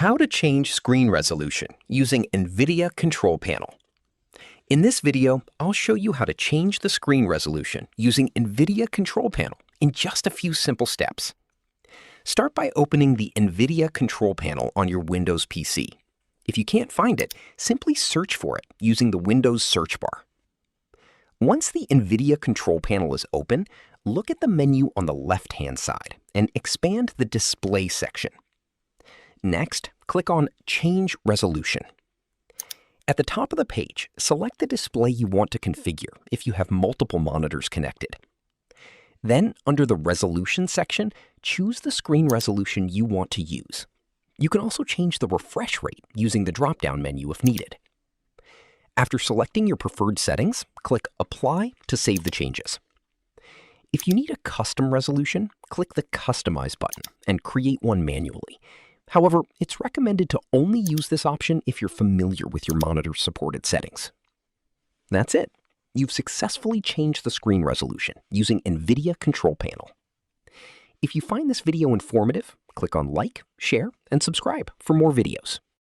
How to change screen resolution using NVIDIA Control Panel. In this video, I'll show you how to change the screen resolution using NVIDIA Control Panel in just a few simple steps. Start by opening the NVIDIA Control Panel on your Windows PC. If you can't find it, simply search for it using the Windows search bar. Once the NVIDIA Control Panel is open, look at the menu on the left-hand side and expand the Display section. Next, click on Change Resolution. At the top of the page, select the display you want to configure if you have multiple monitors connected. Then, under the Resolution section, choose the screen resolution you want to use. You can also change the refresh rate using the drop-down menu if needed. After selecting your preferred settings, click Apply to save the changes. If you need a custom resolution, click the Customize button and create one manually. However, it's recommended to only use this option if you're familiar with your monitor's supported settings. That's it. You've successfully changed the screen resolution using NVIDIA Control Panel. If you find this video informative, click on like, share, and subscribe for more videos.